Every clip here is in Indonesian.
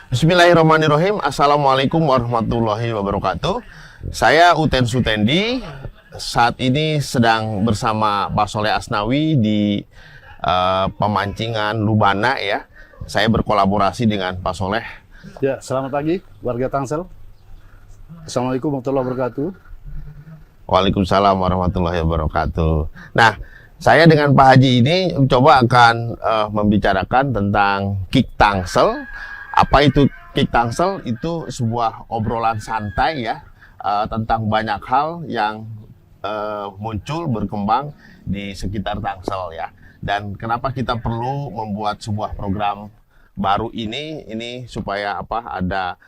Bismillahirrahmanirrahim. Assalamualaikum warahmatullahi wabarakatuh. Saya Uten Sutendi. Saat ini sedang bersama Pak Soleh Asnawi di pemancingan Lubana ya. Saya berkolaborasi dengan Pak Soleh. Ya, selamat pagi warga Tangsel. Assalamualaikum warahmatullahi wabarakatuh. Waalaikumsalam warahmatullahi wabarakatuh. Nah, saya dengan Pak Haji ini coba akan membicarakan tentang Kick Tangsel. Apa itu Kick Tangsel? Itu sebuah obrolan santai ya, tentang banyak hal yang muncul berkembang di sekitar Tangsel ya. Dan kenapa kita perlu membuat sebuah program baru ini supaya ada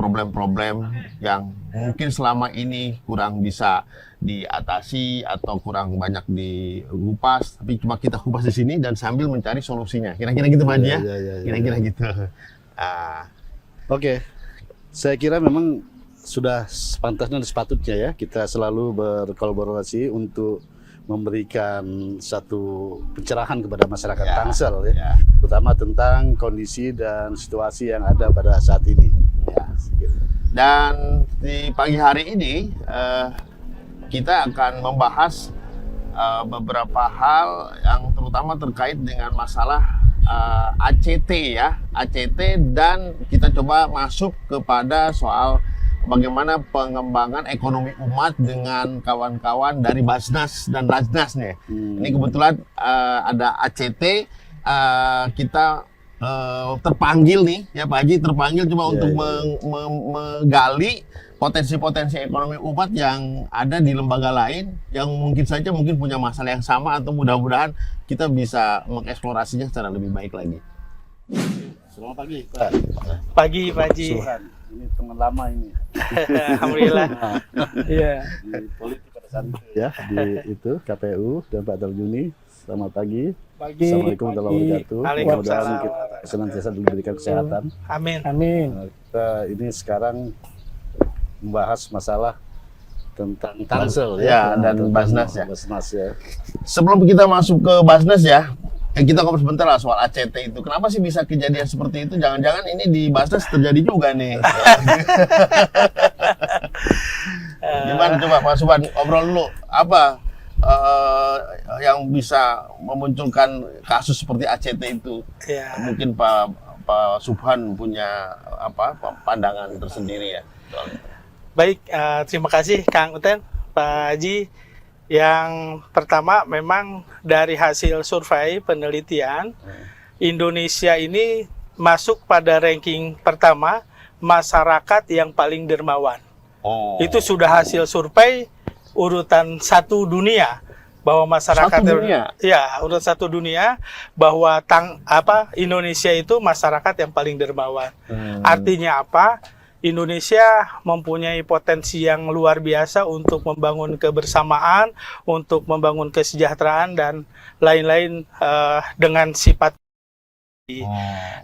problem-problem yang mungkin selama ini kurang bisa diatasi atau kurang banyak dikupas, tapi cuma kita kupas di sini dan sambil mencari solusinya. Kira-kira gitu Pak Haji ya? Kira-kira gitu. Oke, saya kira memang sudah sepantasnya dan sepatutnya ya kita selalu berkolaborasi untuk memberikan satu pencerahan kepada masyarakat Tangsel ya, terutama tentang kondisi dan situasi yang ada pada saat ini. Ya. Dan di pagi hari ini kita akan membahas beberapa hal yang terutama terkait dengan masalah ACT ya, ACT, dan kita coba masuk kepada soal bagaimana pengembangan ekonomi umat dengan kawan-kawan dari Basnas dan Rajnas nih. Ini kebetulan ada ACT, kita terpanggil nih ya Pak Haji, terpanggil cuma untuk menggali potensi-potensi ekonomi umat yang ada di lembaga lain yang mungkin punya masalah yang sama, atau mudah-mudahan kita bisa mengeksplorasinya secara lebih baik lagi. Selamat pagi Pak. Pagi Pak Haji. Ini teman lama ini. Alhamdulillah. Iya. Di politik pada saat itu ya, di itu KPU dan Pak Daljuni. Selamat pagi. Assalamualaikum warahmatullahi wabarakatuh. Mudah-mudahan kita senantiasa diberikan kesehatan. Amin. Nah, kita ini sekarang membahas masalah tentang Tangsel ya, dan Basnas ya. Basnas ya. Sebelum kita masuk ke Basnas ya, kita ngobrol sebentar lah soal ACT itu. Kenapa sih bisa kejadian seperti itu? Jangan-jangan ini di Basnas terjadi juga nih. Gimana coba Pak Subhan, obrol dulu. Apa yang bisa memunculkan kasus seperti ACT itu? Ya. Mungkin Pak Subhan punya pandangan tersendiri ya. Baik, terima kasih Kang Uten, Pak Haji. Yang pertama memang dari hasil survei penelitian, Indonesia ini masuk pada ranking pertama masyarakat yang paling dermawan. Itu sudah hasil survei urutan 1 dunia, bahwa masyarakat urutan 1 dunia bahwa Indonesia itu masyarakat yang paling dermawan. Artinya apa? Indonesia mempunyai potensi yang luar biasa untuk membangun kebersamaan, untuk membangun kesejahteraan dan lain-lain dengan sifat.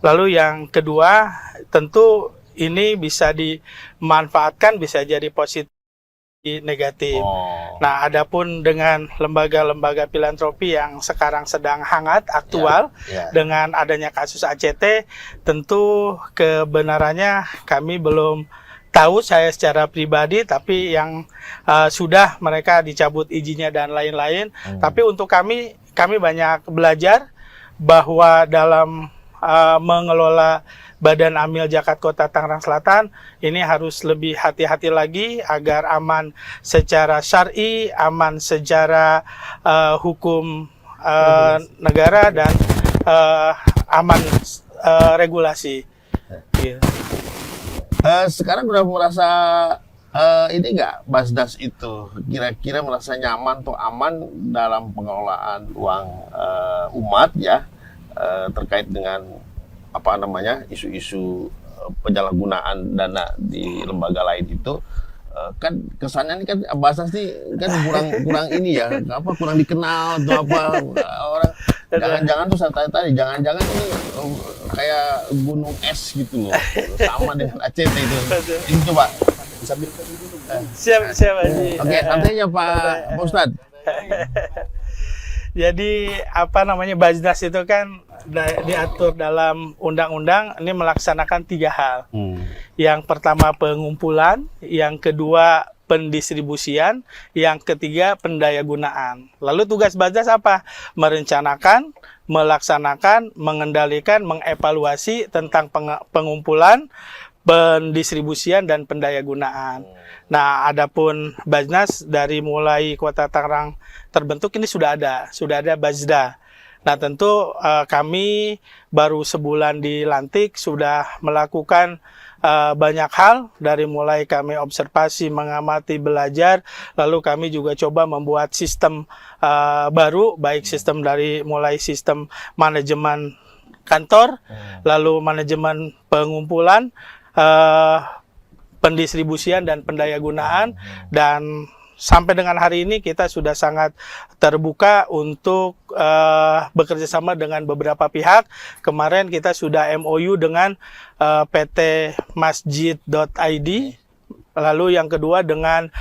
Lalu yang kedua, tentu ini bisa dimanfaatkan, bisa jadi positif, negatif. Nah, adapun dengan lembaga-lembaga filantropi yang sekarang sedang hangat, aktual, dengan adanya kasus ACT, tentu kebenarannya kami belum tahu, saya secara pribadi, tapi yang sudah mereka dicabut izinnya dan lain-lain. Tapi untuk kami banyak belajar bahwa dalam mengelola Badan Amil Zakat Kota Tangerang Selatan ini harus lebih hati-hati lagi agar aman secara syar'i, aman secara hukum negara, dan aman regulasi. Sekarang udah merasa ini nggak Basnas itu kira-kira merasa nyaman atau aman dalam pengelolaan uang umat ya, terkait dengan isu-isu penyalahgunaan dana di lembaga lain itu, kan kesannya ini kan Basnas nih kan kurang ini ya, kurang dikenal atau orang, jangan-jangan tuh saya tanya-tanya, jangan-jangan ini kayak gunung es gitu loh, sama dengan ACT itu. Ini coba sambil siap Haji. Oke, nantinya Pak Ustadz. Jadi apa namanya Bajnas itu kan diatur dalam undang-undang ini melaksanakan 3 hal. Yang pertama pengumpulan, yang kedua pendistribusian, yang ketiga pendayagunaan. Lalu tugas Bajnas apa? Merencanakan, melaksanakan, mengendalikan, mengevaluasi tentang pengumpulan, pendistribusian dan pendayagunaan. Nah, adapun Bajnas dari mulai Kota Tangerang terbentuk ini sudah ada Bajda. Nah, tentu kami baru sebulan dilantik sudah melakukan banyak hal, dari mulai kami observasi, mengamati, belajar, lalu kami juga coba membuat sistem baru, baik sistem dari mulai sistem manajemen kantor, lalu manajemen pengumpulan, pendistribusian dan pendayagunaan, dan sampai dengan hari ini kita sudah sangat terbuka untuk bekerja sama dengan beberapa pihak. Kemarin kita sudah MOU dengan PT Masjid.id, lalu yang kedua dengan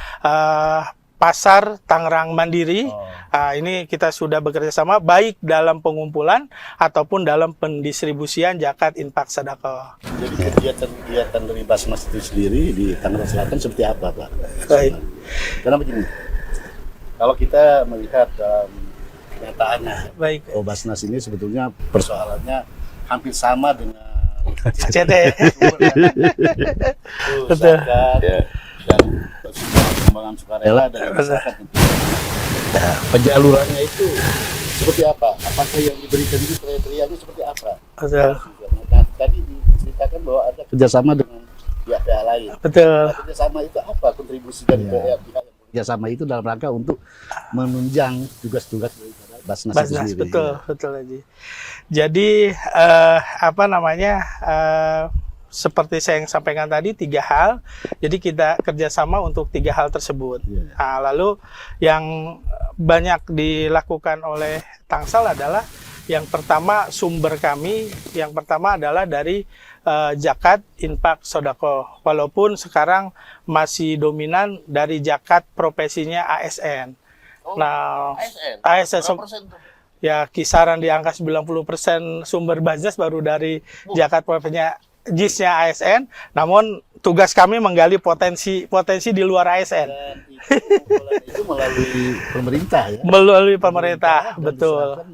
Pasar Tangerang Mandiri. Ini kita sudah bekerja sama baik dalam pengumpulan ataupun dalam pendistribusian zakat infak sedekah. Jadi kegiatan dari Basnas itu sendiri di Tangerang Selatan seperti apa, Pak? Baik. Karena begini, kalau kita melihat kenyataannya, Baik. Basnas ini sebetulnya persoalannya hampir sama dengan CT. Betul. zakat dan pengembangan sukarela dan masyarakat. Nah, penjalurannya itu seperti apa? Apakah yang diberikan itu kriterianya seperti apa? Betul. Nah, tadi diceritakan bahwa ada kerjasama dengan pihak-pihak lain. Betul. Nah, kerjasama itu apa kontribusi dari pihak yang kerjasama itu dalam rangka untuk menunjang tugas-tugas daripada Basnas itu Basnas, sendiri. betul Haji. Jadi apa namanya seperti saya yang sampaikan tadi 3 hal. Jadi kita kerjasama untuk 3 hal tersebut. Nah, lalu yang banyak dilakukan oleh Tangsel adalah yang pertama sumber kami, yang pertama adalah dari zakat infak sodako. Walaupun sekarang masih dominan dari zakat profesinya ASN. Nah, ASN ya kisaran di angka 90% sumber Bajnas baru dari zakat profesinya JIS-nya ASN. Namun tugas kami menggali potensi di luar ASN. Dan itu melalui pemerintah ya. Melalui pemerintah, betul.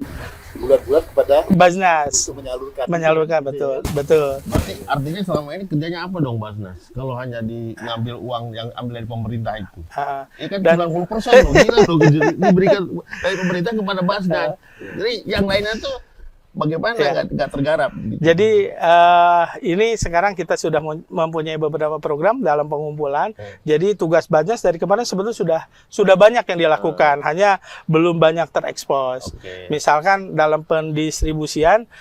Bulat-bulat kepada Bajnas untuk menyalurkan, betul. Berarti artinya selama ini kerjanya apa dong Basnas? Kalau hanya ngambil uang yang ambil dari pemerintah itu. Ini kan 90% loh, gila loh, diberikan dari pemerintah kepada Basnas. Jadi yang lainnya tuh bagaimana nggak tergarap? Gitu. Jadi ini sekarang kita sudah mempunyai beberapa program dalam pengumpulan. Jadi tugas Bajnas dari kemarin sebetulnya sudah banyak yang dilakukan, hanya belum banyak terekspos. Misalkan dalam pendistribusian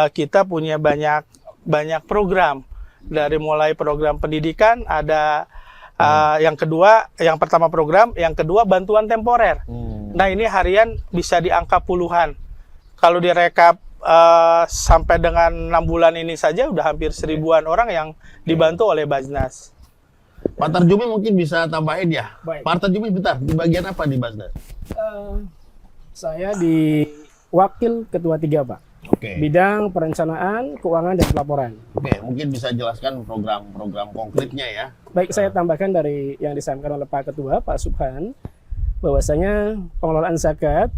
kita punya banyak program, dari mulai program pendidikan ada yang pertama program, yang kedua bantuan temporer. Nah ini harian bisa di angka puluhan. Kalau direkap sampai dengan 6 bulan ini saja udah hampir 1000-an orang yang dibantu oleh Bajnas. Pak Tarjumi mungkin bisa tambahin ya. Baik. Pak Tarjumi bentar, di bagian apa di Bajnas? Saya di Wakil Ketua 3, Pak. Bidang perencanaan, keuangan, dan pelaporan. Mungkin bisa jelaskan program-program konkretnya ya. Baik, saya tambahkan dari yang disampaikan oleh Pak Ketua, Pak Subhan, bahwasanya pengelolaan zakat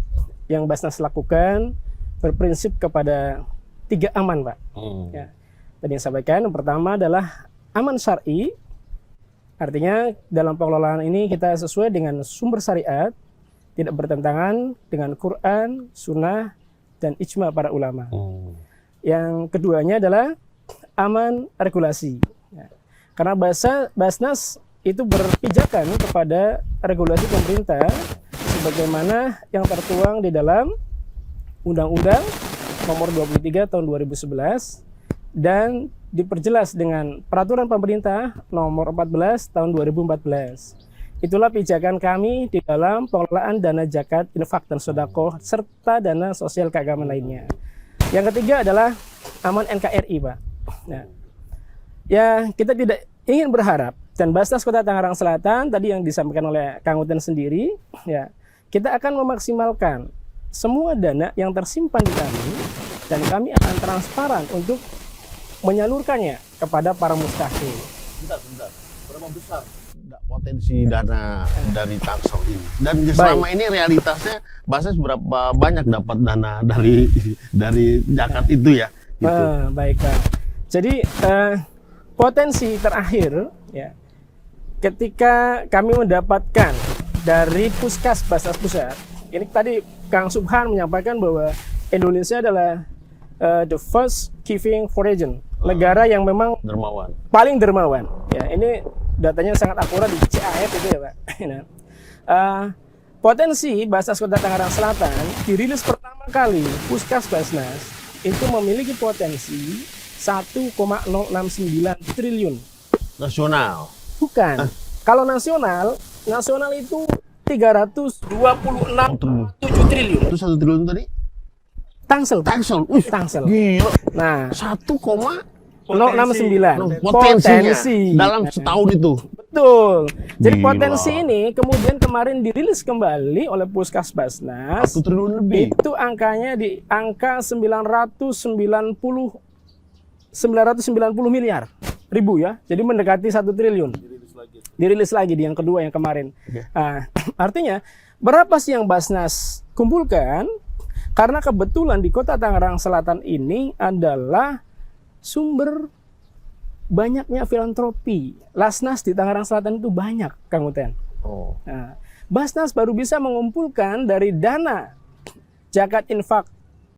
yang Bajnas lakukan berprinsip kepada 3 aman, Pak. Ya. Tadi yang sampaikan, yang pertama adalah aman syar'i. Artinya dalam pengelolaan ini kita sesuai dengan sumber syariat, tidak bertentangan dengan Quran, Sunnah, dan ijma para ulama. Yang keduanya adalah aman regulasi. Ya. Karena Bajnas itu berpijakan kepada regulasi pemerintah sebagaimana yang tertuang di dalam Undang-Undang Nomor 23 Tahun 2011 dan diperjelas dengan Peraturan Pemerintah Nomor 14 Tahun 2014. Itulah pijakan kami di dalam pengelolaan dana zakat, infak dan sedekah serta dana sosial keagamaan lainnya. Yang ketiga adalah aman NKRI, Pak. Nah, ya kita tidak ingin berharap, dan Basnas Kota Tangerang Selatan tadi yang disampaikan oleh Kang Uten sendiri, ya kita akan memaksimalkan semua dana yang tersimpan di kami, dan kami akan transparan untuk menyalurkannya kepada para mustahil. Bentar. Berapa besar potensi dana dari Tangsel ini? Dan selama ini realitasnya Basnas berapa banyak dapat dana dari zakat itu ya? Gitu. Baik, Pak. Jadi potensi terakhir ya, ketika kami mendapatkan dari Puskas Basnas Pusat, ini tadi Kang Subhan menyampaikan bahwa Indonesia adalah the first giving foreign, negara yang memang Dermawan. paling dermawan. Ya, ini datanya sangat akurat di CAF itu ya, Pak. Nah, potensi Basnas Kota Tangerang Selatan dirilis pertama kali Puskas Basnas itu memiliki potensi 1,069 triliun. Nasional. Bukan. Kalau nasional itu 326,7 triliun. Itu 1 triliun tadi? Tangsel, Pak. Tangsel. Tangsel. Gila. Nah, 1,069 069 potensinya dalam setahun itu. Betul. Jadi Gila. potensi ini kemudian kemarin dirilis kembali oleh Puskas Basnas. 1 triliun lebih. Itu angkanya di angka 990 miliar ribu ya. Jadi mendekati 1 triliun. Dirilis lagi di yang kedua yang kemarin. Nah, artinya berapa sih yang Basnas kumpulkan? Karena kebetulan di Kota Tangerang Selatan ini adalah sumber banyaknya filantropi. Lasnas di Tangerang Selatan itu banyak, Kang Uten. Oh. Nah, Basnas baru bisa mengumpulkan dari dana zakat infak